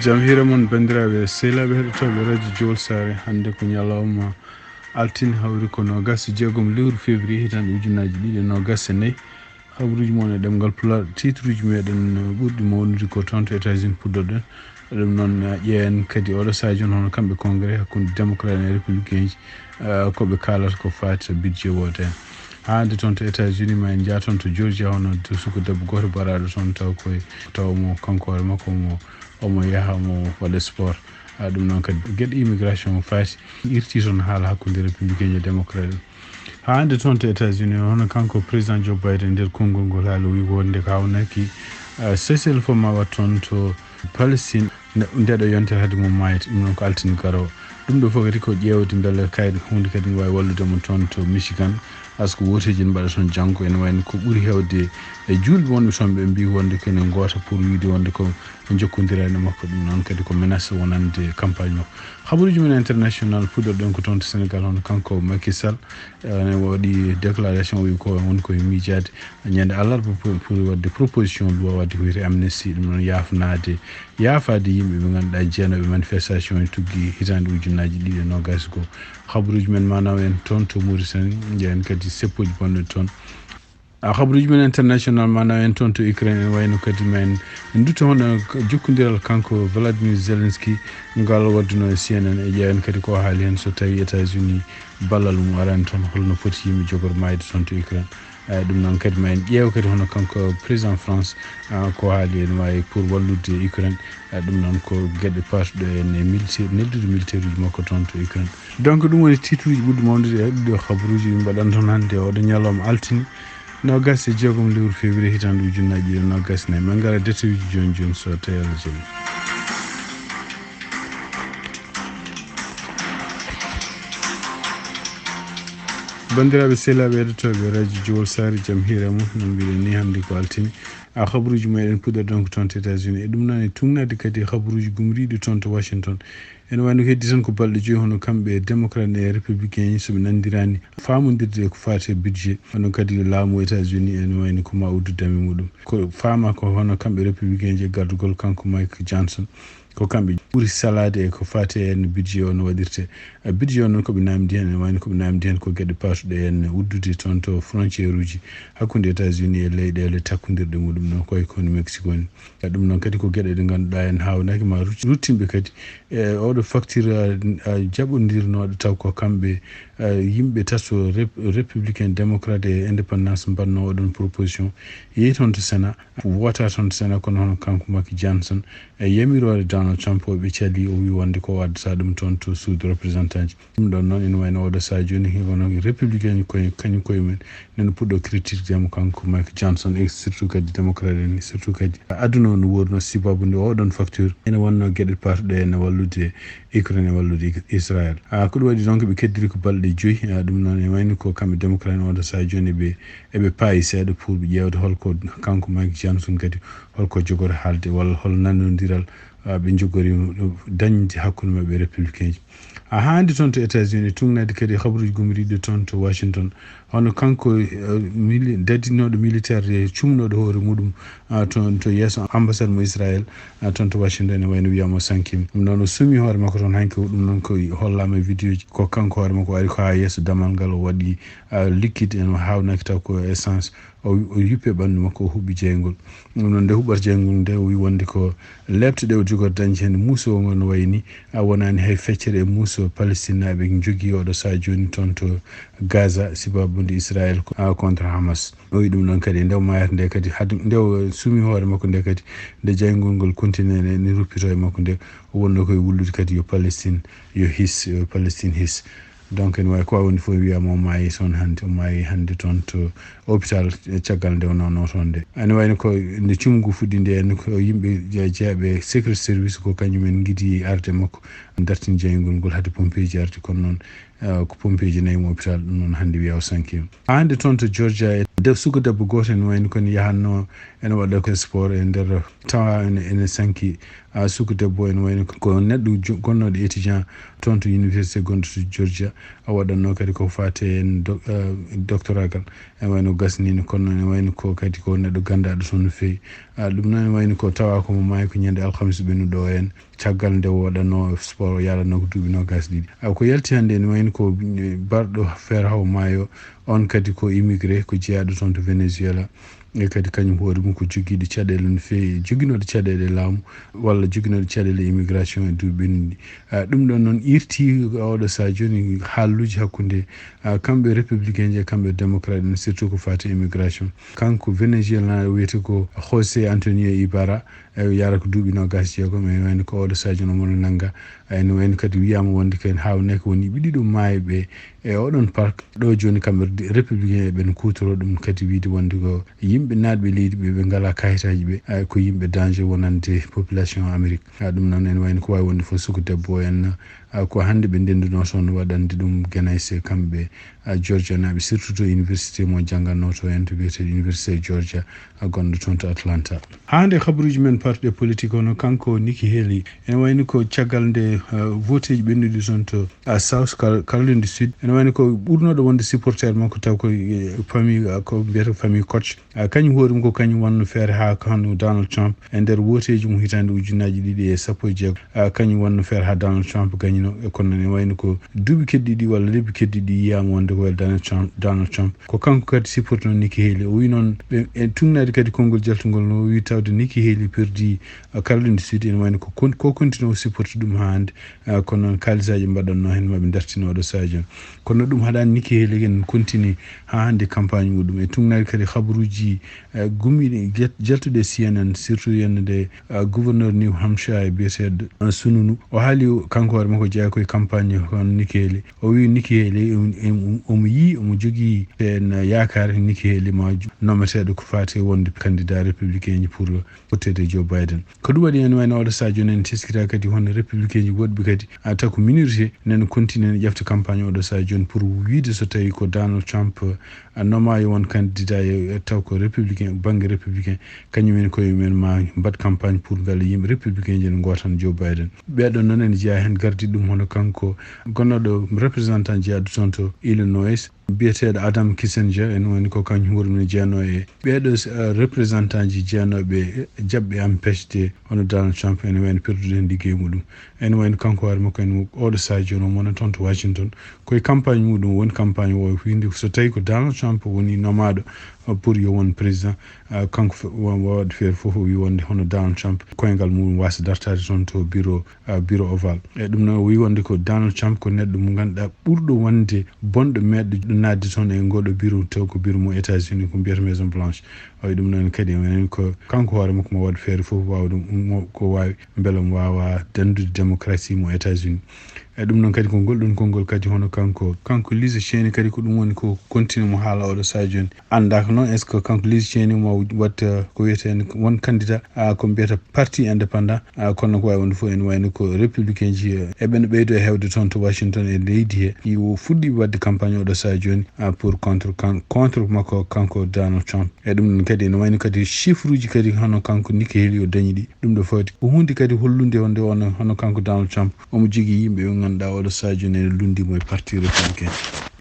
Jamhira mon bandiraɓe sehilaɓe heɗotoɓe radio Jowol Sare hande ko ñalawma altine hawri ko nogas jeegom lewru février hitande ujunnaji ɗiɗi e nogas e nayyi habaruji mon e ɗemgal Pulaar titre uji meɗen ɓurɗi mawnude ko toon to États-Unis puddoɗen ɗum noon ƴeewen kadi oɗo sahaji on hono kamɓe congrès hakkude démocrate e républicain ji koɓe kalata ko fati budget wote en hande toon to États-Unis ma en jaa toon to Georgia hono suka debbo goto baraɗo toon taw mo kanko hoore makko omo yaha omo waɗa sport ɗum noon kadi gueɗe immigration o faati irti toon haala hakkude républicain e démocrate hande toon to États-Unis hono kanko président Joe Biden nder konngol ngol haala wi wonde ko hawnaki cessez-le feu ma wat toon to Palestine ndeɗo yontere haade mum mayata ɗum noon ko altini garowo ɗum ɗo fof kadi ko ƴeewde beele kayɗe hunde kadi ne wawi walludemo toon to Michigan par ce que woteji ne mbaɗa toon janggo ene wayno ko ɓuuri hewde e julɓe wonɓe toon ɓe mbi wonde kene goota pour wiide wonde ko jokkodirani makko ɗum noon kadi ko menace wonande campagne makko habaruji men international puɗɗorɗen ko toon to Sénégal hono kanko Macky Sall ne waɗi déclaration wi ko woni koye miijade ñande alarba pour wadde proposition loi wadde ko wiyete amnesty ɗum noon yaafade yimɓe ɓe ganduɗa jeenoɓe manifestation e tuggi hitande ujunnaji ɗiɗi e nogas goo habaruji men manaw en toon to Mauritanie jeeyen kadi seppoji bonɗe toon habaruji men international manaw en toon to Ukraine en wayno kadi men en dutto hono jokkodiral kanko Vladimir Zelensky ngal wadduno e CNN e ƴeewen kadi ko haali hen so tawi États-Unis ballal mum arani toon holno foti yimɓe jogor mayde toon to Ukraine ɗum noon kadi ma en ƴeew kadi hono kanko président France ko haali ene wawi pour wallude Ukraine ɗum noon ko gueɗe patuɗo en militaire neldude militaire uji makko toon to Ukraine donc ɗum woni titre uji ɓurɗi mawnude e ɗiɗo habaruji mbaɗan toon hande oɗo ñalawma altini nogas e jeegom lewru février hitande ujunnaji ɗiɗi e nogas nayyi min gara détail uji joni so tawi Allah jaaɓi bandiraɓe sehilaɓe heɗotoɓe radio Jowol Sare jaam hiire mum no mbiɗen ni hannde ko altini habaruji meɗen puɗɗorɗen ko toon to États-Unis e ɗum noon e tugnade kadi habaruji gumriɗi toon to Washington ene wayno heddi tan ko balɗe joyi hono kamɓe démocrate e républicain soɓe nandirani famodirde ko fati e budget hono kadi laamu États-Unis ene wayno ko ma uddudami muɗum ko fama ko hono kamɓe républicain je gardugol kanko Mike Johnson ko kamɓe ɓuuri salade e ko fati en budget o no waɗirte budget o noon koɓe namdi hen ene wayno koɓe namdi hen ko gueɗe patuɗe en uddude toon to frontiére uji hakkude États-Unis e leyɗele takkodirɗe muɗum noon koye kono Mexique woni ɗum noon kadi ko gueɗe ɗe ganduɗa en hawnaki ma ruttinɓe kadi e oɗo facture jaɓodirnoɗo taw ko kamɓe yimɓe tato républicain démocrate et indépendance mbanno oɗon proposition yeeyi toon to Sénat wota toon to Sénat kono hono kanko Macky Johnson e yamirore Donald Trump o ɓe caali o wi wonde ko waddata ɗum toon to suudu représentant ji ɗum ɗon noon ene wayno oɗo sa joni wono républicain kañum koye men neno puɗɗo critique demo kanko Mike Johnson et surtout kadi démocrate en surtout kadi aduna o no wurno sibabude oɗon facture ene wonno gueɗe patuɗe ene wallude Ukraine e wallude Israël ko ɗum waɗi donc ɓe keddiri ko balɗe joyi ɗum noon e wayno ko kamɓe démocrate oɗo sa joni eɓe paayi seeɗa pour ɓe ƴewde holko kanko Mike Johnson kadi holko jogori haalde walla hol nanodiral ɓe jogori dañde hakkude mabɓe républicain ji hande toon to États-Unis tugnade kadi habaruji gumriɗi toon to Washington hono kanko dadinoɗo militaire cumnoɗo hoore muɗum toon to yeeso ambassade mo Israël toon to Washington e wayno wiyama sankima ɗum noon o sumi hoore makko toon hanke ɗum noon ko hollama vidéo ji ko kanko hoore makko ari ko ha yeeso damal ngal o waɗi liquide ene hawnaki taw ko essence o yuppe ɓandu makko o huɓɓi jeygol ɗum noon nde huɓɓata jeygol nde o wi wonde ko lebte ɗe o jogori dañde hen muuso ngo no wayni wonani hay feccere e muuso Palestine naɓe jogui oɗo sa joni toon to Gaza sibabude Israël contre Hamas o wi ɗum noon kadi ndew mayata nde kadi ndew sumi hoore makko nde kadi nde jeygol ngol continue ne ruppito e makko nde o wonno koye wullude kadi yo Palestine his donc ene wawi ko woni fof wiyama o maayi toon hande o maayi hande toon to hôpital caggal nde o nawno toon nde ene wayno ko nde cumgu fuɗɗi nde en ko yimɓe jeeyaɓe secret service ko kañumen guiɗi arde makko dartini jeygol ngol haade pompier ji arde kono noon ko pompeji nayi mo hôpital ɗum noon hannde wiya o sankima hande toon to Georgia suka debbo goto en wayno kono yahanno ene waɗa ko sport e nder tawa ene sanki suka debbo en wayno ko neɗɗo gonnoɗo étudiant toon to université gonɗo to Georgia a waɗanno kadi ko fate en doctorat gal en wayno gasnino kono ene wayno ko kadi ko neɗɗo gandaɗo toon no fewi ɗum noon wayno ko tawa komo maayi ko ñande alhamis ɓennuɗo en caggal nde waɗanno sport yalanno ko duuɓi nogas ɗiɗi ko yalti hannde ene wayno ko barɗo feere haw maayo on kadi ko immigré ko jeeyaɗo toon to Venezuela e kadi kañum hoore mum ko joguiɗo caɗele no fewi joguinoɗo caɗele laamu walla joguinoɗo caɗele immigration e duuɓi ɓennuɗi ɗum ɗon noon irti oɗo saa joni haalluji hakkude kamɓe républicain ji e kamɓe démocrate en surtout ko fati immigration kanko Venezuela wiyete ko José Antonio Ibarra yara ko duuɓi nogas jeegom e wayno ko oɗo sadio nomono nangga ene wayno kadi wiyama wonde ken hawneke woni ɓiɗiɗo maayo ɓe e oɗon parc ɗo joni kamɓe républicain ɓen kutoro ɗum kadi wiide wonde ko yimɓe natɓe leydi ɓe ngala kayitaji ɓe ko yimɓe danger wonande population Amérique ɗum noon ene wayno ko wawi wonde fof suko debbo en ko hannde ɓe ndenduno toon waɗande ɗum guenays kamɓe Georgia naɓe surtout to université mo jangganno to en to wiyete université Georgia gonɗo toon to Atlanta hande habaruji men parɗe politique ono kanko Nikki Haley ene wayno ko caggal nde vote ji ɓennuɗi toon to South Carolina du Sud ene wayno ko ɓurnoɗo wonde supporter makko taw ko famille ko mbiyata famille Koch kañum hoore mum ko kañum wonno feere ha hono Donald Trump e nder voteji mum hitande ujunnaji ɗiɗi e sappo e jeego kañum wonno feere ha Donald Trump gañino e kono ne wayno ko duuɓi keddiɗi walla lebbi keddiɗi yiyama wonde ko wel Donald Trump ko kanko kadi supporte noon Nikki Haley o wi noon e tugnade kadi konngol jaltugol no wi tawde Nikki Haley perdi Caroline du Sud ene wayno ko continue o supporte ɗum ha hande kono noon kalisaji mbaɗanno hen maɓe dartinoɗo sadio kono ɗum haɗani Nikki Haley en continue ha hande campagne muɗum e tugnade kadi habaruji gummiɗi jaltuɗe CNN surtout yennde gouverneur New Hampshire biyeteɗo Sununu o haali kanko hoore makko jeeya koye campagne hono Nikki Haley o wi Nikki Haley omo jogui en yakar Nikki Haley ma nometeɗo ko fati wonde candidat républicain ji pour wottede Joe Biden ko ɗum waɗi en wayno oɗo sadio nen teskita kadi hono républicain ji woɗɓe kadi taw ko minorité nen continue ne ƴefta campagne oɗo sadio pour wiide so tawi ko Donald Trump nomayo won candidat taw ko républicain banggue républicain kañumen koye men ma mbad campagne pour ngal yimɓe républicain ji ne gotan Joe Biden ɓeɗon noon en jeeya hen gardi ɗum hono kanko gonnoɗo représentant jeeyaɗo toon to Illinois biyeteɗo Adam Kissinger en woni ko kañum hoore mum jeeyano e ɓeɗo représentant ji jeeyanoɓe jaɓɓe empêche hono Donald Trump ene wayno perdude hen ligguey muɗum ene wayno kanko hoore makko en oɗo sadio no wona toon to Washington koye campagne muɗum woni campagne o winde so tawi ko Donald Trump woni nomaɗo pour yo won président kanko wawaɗe feere foof o wi wonde hono Donald Trump koyngal mum wasa dartade toon to bureau ovale e ɗum noon o wi wonde ko Donald Trump ko neɗɗo mo ganduɗa ɓurɗo wonde bonɗo meɗɗo nadde toon e ngoɗo bureau taw ko bureau mo États-Unis ko mbiyata Maison Blanche o wi ɗum noon kadi enen ko kanko hoore makko mo waɗa feere foof wawa ɗum ko wawi beele mo wawa dandude démocratie mo États-Unis e ɗum noon kadi ko golɗon konngol kadi hono kanko Liz Cheney kadi ko ɗum woni ko continue mo haala oɗo sadio joni andaka noon est ce que kanko Liz Cheney mo watta ko wiyete won candidat ko mbiyata parti indépendant kono ko wawi wonde fof en wayno ko républicain ji eɓen ɓeydo e hewde toon to Washington e leydi he o fuɗɗi wadde campagne oɗo sadio joni pour contre makko kanko Donald Trump e ɗum noon kadi ene wayno kadi chiffre uji kadi hono kanko Nikki Haley o dañi ɗi ɗum ɗo fawti ko hunde kadi hollude wonde hono kanko Donald Trump omo jogui yimɓe ɓe ganduɗa oɗo sadio ne lundi mo e parti républicain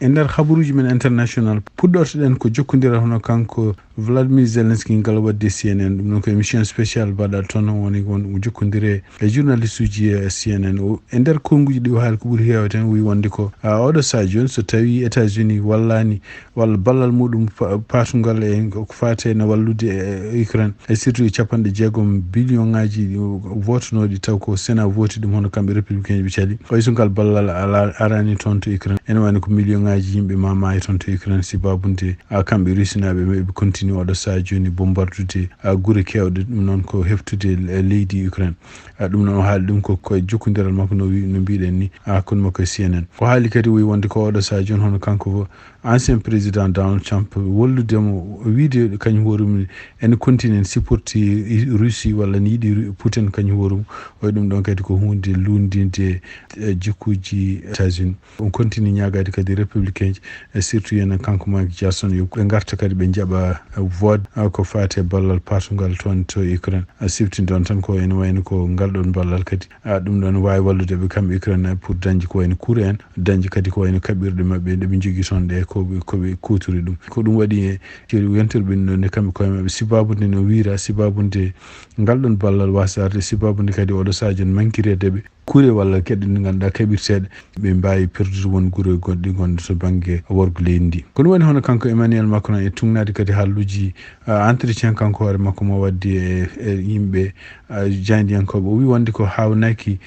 e nder habaruji men international puɗɗortoɗen ko jokkodira hono kanko Vladimir Zelensky ngal wadde CNN ɗum noon ko émission spécial mbaɗa toon woni won jokkodire e journaliste uji CNN e nder konnguji ɗi o haali ko ɓuuri heewde tan wi wonde ko oɗo sadio so tawi États-Unis wallani walla ballal muɗum patungal e ko fate no wallude e Ukraine e surtout capanɗe 6 billion ngaji votunoɗi taw ko Sénat voti ɗum hono kamɓe républicain ɓe cali oyso ngal ballal arani toon to Ukraine ene wayno ko million ngaji yimɓe mamayi toon to Ukraine sibabunde kamɓe rusinaɓe ɓe continue oɗo sa joni bombardude guure kewɗe ɗum noon ko heftude leydi Ukraine ɗum noon o haali ɗum ko jokkodiral makko no mbiɗen ni kono makko CNN o haali kadi wi wonde ko oɗo sa joni hono kanko ancien président Donald Trump wolludemo wiide kañum hoorumum ene continue en supporti Russie walla ne yiiɗi Putin kañum hoorumum oy ɗum ɗon kadi ko hunde lundinde jikkuji États-Unis on continue ñagade kadi républicain surtout yen kanko Mike Johnson yo ɓe garta kadi ɓe jaɓa vote ko fate ballal pattugal toon to Ukraine sifti ɗon tan ko ene wayno ko ngalɗon ballal kadi ɗum ɗon wawi wallude ɓe kamɓe Ukraine pour dañde ko wayno cour en dañde kadi ko wayno kaɓirɗe mabɓe nde ɓe jogui toon ɗe koɓe kutori ɗum ko ɗum waɗi yentorɓe ne kamɓe koye mabɓe sibabude no wiira sibabude ngalɗon ballal wasarde sibabude kadi oɗo sadio mankiredeɓe kure walla keɗɗe ɗe ganduɗa kaɓirteɗe ɓe mbawi perdude won guure goɗɗi gonɗe to banggue worgo leydi ndi ko ɗum woni hono kanko Emmanuel Macron e tugnade kadi halluji entretien kanko hoore makko mo waddi e yimɓe jaydiyankoɓe o wi wonde ko hawnaki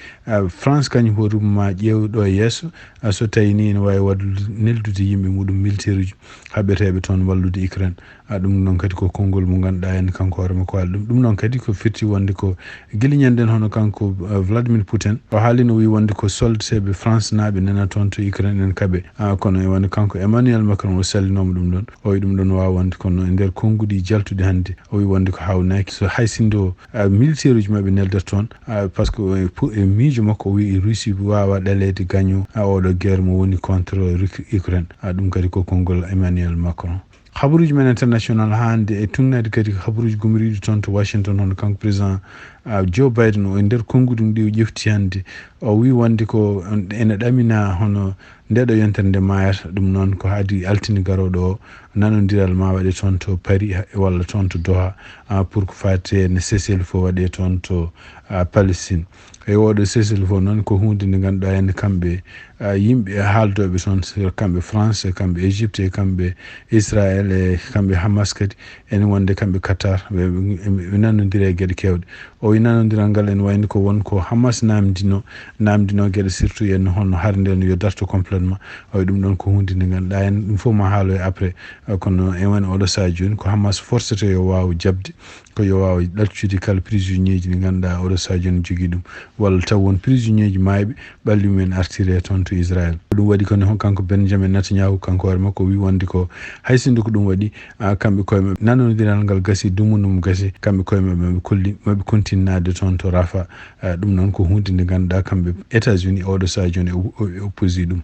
France kañum hoore ma ƴewɗo e yesso so tawi ni ne wawi waddude neldude yimɓe muɗum militaire uji haɓeteɓe toon wallude Ukraine ɗum noon kadi ko konngol mo ganduɗa hen kanko hoore makko haali ɗum noon kadi ko firti wonde ko guila ñanden hono kanko Vladimir Putin o haalino wi wonde ko soldateɓe France naaɓe nana toon to Ukraine en kaaɓe kono e wonde kanko Emmanuel Macron o sallinoma ɗum ɗon o wi ɗum ɗon wawa wonde kono e nder konnguɗi jaltude hannde o wi wonde ko hawnaki so hay sindo militaire uji mabɓe neldata toon par ce que e miijo makko o wi Russie wawa ɗalede gagnon oɗo guerre mo woni contre Ukraine ɗum kadi ko konngol Emmanuel Macron habaruji men international hande e tugnade kadi habaruji gumriɗi toon to Washington hono kanko président Joe Biden o e nder konngudi ɗi o ƴefti hannde o wi wonde ko ene ɗamina hono ndeɗo yontere nde mayata ɗum noon ko haadi altine garoɗo o nanodiral ma waɗe toon to Paris walla toon to Doha pour ko fate ne cessez-le-feu waɗe toon to Palestine e oɗo cessez-le-feu noon ko hunde nde ganduɗa henne kamɓe yimɓe haaldoɓe toon kamɓe France kamɓe Égypte e kamɓe Israël e kamɓe Hamas kadi ene wonde kamɓe Qatar ɓe nanodiri e gueɗe kewɗe o wi nanodiral ngal ene wayno ko won ko Hamas namdino gueɗe surtout en hono harde no yo darto complètement o wi ɗum ɗon ko hunde nde ganduɗa hen ɗum fof ma haalo e après kono en woni oɗo saa joni ko Hamas forcete yo wawa jabde ko yo wawa ɗaccude kala prisonnier ji ɗi ganduɗa oɗo saa joni jogui ɗum walla taw won prisonnier ji mayɓe ɓalli mumen artire toon to Israël ɗum waɗi kono kanko Benjamin Netanyahu kanko hoore makko wi wonde ko hay sinno ko ɗum waɗi kamɓe koye mabɓe nanodiral ngal gasi dumunum gasi kamɓe koye mabɓe maɓe continnade toon to Rafa ɗum noon ko hunde nde ganduɗa kamɓe États-Unis oɗo saa joni e opposi ɗum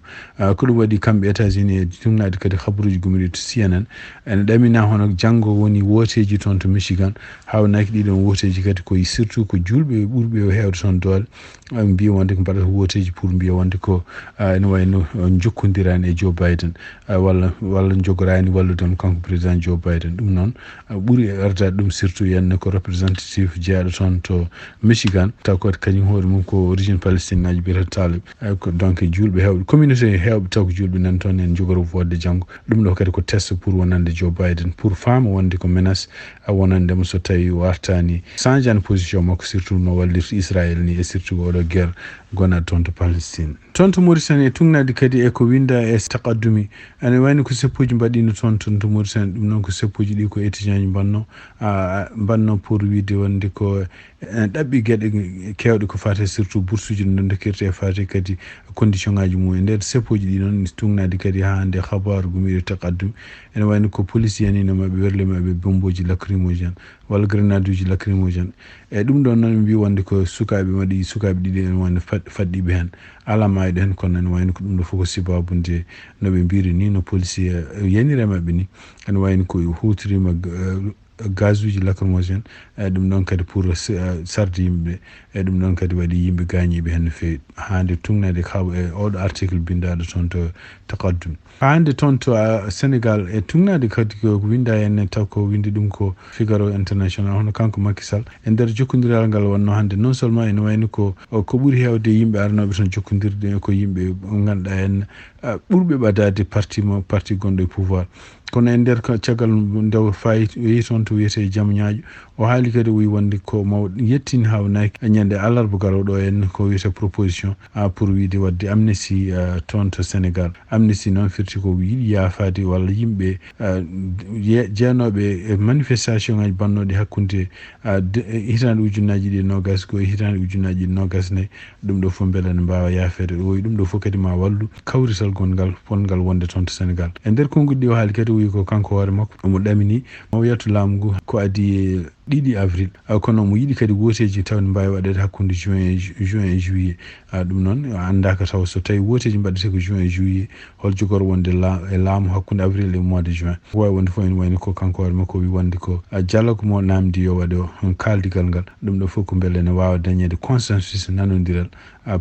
ko ɗum waɗi kamɓe États-Unis e tugnade kadi habaruji gumri to CNN ene ɗamina hono janggo woni woteji toon to Michigan hawnaki ɗiɗon woteji kadi koye surtout ko julɓe ɓurɓe hewde toon doole mbiya wonde ko mbaɗata woteji pour mbiya wonde ko ene wayno jokkodirani e Joe Biden walla jogorani walludemo kanko président Joe Biden ɗum noon ɓuuri ardade ɗum surtout yenne ko représentatif jeeyaɗo toon to Michigan taw ko kañum hoore mum ko origine palestine aji biyata talib donc julɓe hewɓe communauté hewɓe taw ko julɓe nan toon en jogoro wodde janggo ɗum ɗo kadi ko test pour wonande Joe Biden pour faama wonde ko menace wonandemo so tawi wartani changeani position makko surtout no wallirta Israël ni e surtout oɗo guerre gonat toon to Palestine toon to Mauritanie tugnade kadi e ko winda e taqaddumi ene wayno ko seppuji mbaɗino toon to Mauritanie ɗum noon ko seppuji ɗi ko étudiant ji mbanno pour wiide wonde ko ɗaɓɓi gueɗe kewɗe ko fate surtout bourse uji no dokkirte e fate kadi condition ngaji mum e nder seppuji ɗi noon tugnade kadi ha hande habaru gumiɗo taqaddumi ene wayno ko police yanino mabɓe werle mabɓe bomboji lacrymogène walla grenade uji lacrymogène e ɗum ɗon noon mbi wonde ko sukaɓe ɗiɗi ene wayno fadɗiɓe hen ala mayɗo hen kono ene wayno ko ɗum ɗo fof ko sibabude noɓe mbiri ni no police yanire mabɓe ni ene wayno ko hutorima gaz uji lacrymogène ɗum ɗon kadi pour sarde yimɓe e ɗum ɗon kadi waɗi yimɓe gañiɓe hen no fewi hande tugnade e oɗo article bindaɗo toon to taqaddum hande toon to Sénégal e tugnade kadi ko winda hen taw ko windi ɗum ko Figaro International hono kanko Macky Sall e nder jokkodiral ngal wonno hande non seulement ene wayno ko ɓuuri hewde yimɓe arnoɓe toon jokkodirde ko yimɓe ganduɗa hen ɓurɓe ɓadade parti gonɗo e pouvoir kono e nder caggal ndew fayi yehi toon to wiyete jaam ñaaƴo o haali kadi wi wonde ko mawɗo yettin hawnaki ñande alarba garoɗo en ko wiyete proposition pour wiide wadde amnesty toon to Sénégal. Amnesty noon firti ko yiɗi yaafade walla yimɓe jeenoɓe manifestation ngaji bannoɗe hakkude hitande ujunnaji ɗi nogas go hitande ujunnaji ɗi nogas nayyi ɗum ɗo fof beele ne mbawa yaafede o wi ɗum ɗo fof kadi ma wallu kawrital gongal pongal wonde toon to Sénégal. E nder konngol ɗi o haali kadi wi ko kanko hoore makko omo ɗamini mo wiyatu laamu ngu ko adi 2 avril kono mo yiɗi kadi woteji taw ne mbawi waɗede hakkude juin et juillet ɗum noon andaka taw so tawi woteji mbaɗete ko juin et juillet hol jogoro wonde e laamu hakkude avril e mois de juin wawi wonde fof ene wayno ko kanko hoore makko wi wonde ko dialogue mo namdi yo waɗe on kaldigal ngal ɗum ɗo fof ko beele ne wawa dañede consensus nanodiral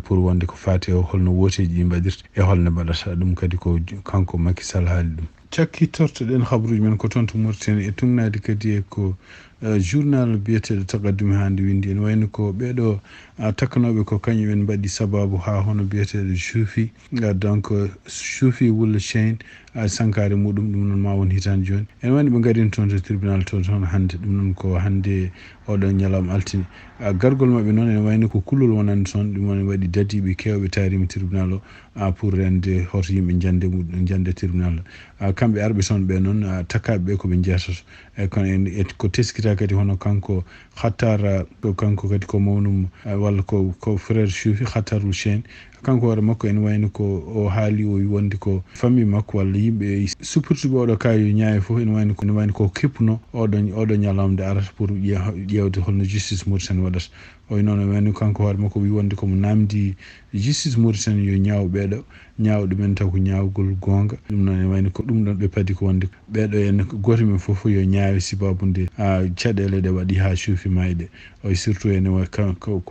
pour wonde ko fati o holno woteji ɗi mbaɗirta e holno mbaɗata ɗum kadi ko kanko Macky Sall haali ɗum. Cakkittortoɗen habaruji men ko toon to Mauritanie e tunnade kadi e ko journal biyeteɗo taqaddumi hande windi ene wayno ko ɓeɗo takkanoɓe ko kañumen mbaɗi sababu ha hono biyeteɗo Choufi donc Choufi wulla chaine sankare muɗum ɗum noon ma won hitande joni ene wayno ɓe garini toon to tribunal toon hande ɗum noon ko hande oɗon ñalawma altine gargol mabɓe noon ene wayno ko kullol wonani toon ɗum woni waɗi dadiɓe kewɓe tarima tribunal o pour rende hoto yimɓe jande tribunal o kamɓe arɓe toon ɓe noon takkaɓe ɓe koɓe jeetoto kono ko teskita kadi hono kanko Khattar ko kanko kadi ko mawnum walla ko frère Choufi Khattarul Chaine kanko hoore makko ene wayno ko o haali o wonde ko famille makko walla yimɓe suppirtuɓe oɗo kayo ñaawe fof ene wayno ko keppuno oɗo ñalawmde arata pour ƴewde holno justice Mauritanie waɗata o noon ene wayno kanko hoore makko wi wonde komo namdi justice Mauritanie yo ñaaw ɓeɗo ñaaw ɗumen taw ko ñaawgol gonga ɗum noon ene wayno ko ɗum ɗon ɓe paadi ko wonde ɓeɗo en goto men fof yo ñaawe sababude caɗele ɗe waɗi ha Choufi mayɗe o surtout ene ko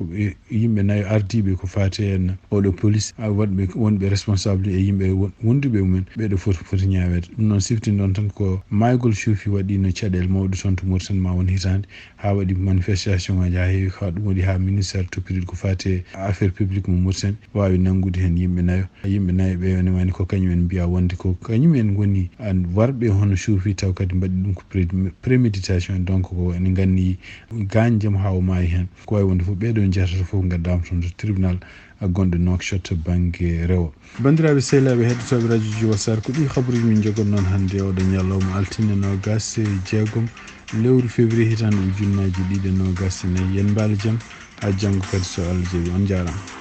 yimɓe nayo ardiɓe ko fate en oɗo police wonɓe responsable e yimɓe wonduɓe mumen ɓeɗo foti ñaawede ɗum noon siftini ɗon tan ko maygol Choufi waɗino caɗele mawɗe toon to Mauritanie ma won hitande ha waɗi manifestation ngaji ha heewi ha ɗum waɗi ha ministére toppitiɗo ko fate affaire publique mo Mauritanie wawi nangude hen yimɓe nayo ɓe ene wayno ko kañumen mbiya wonde ko kañumen goni warɓe hono Choufi taw kadi mbaɗi ɗum ko préméditation donc ko ene ganni ganjam ha o maayi hen ko wawi wonde fof ɓeɗo jeetoto fof gaddama toon to tribunal gonɗo Nouakchott banggue rewo. Bandiraɓe sehlaɓe heɗotoɓe radio Djiwa Sar ko ɗi habaruji min jogon noon hande oɗo ñalawma altine 26 lewru février hitande ujunnaji 2024 yen mbaalo jaam ha janggo kadi so Allah jaaɓi on jarama.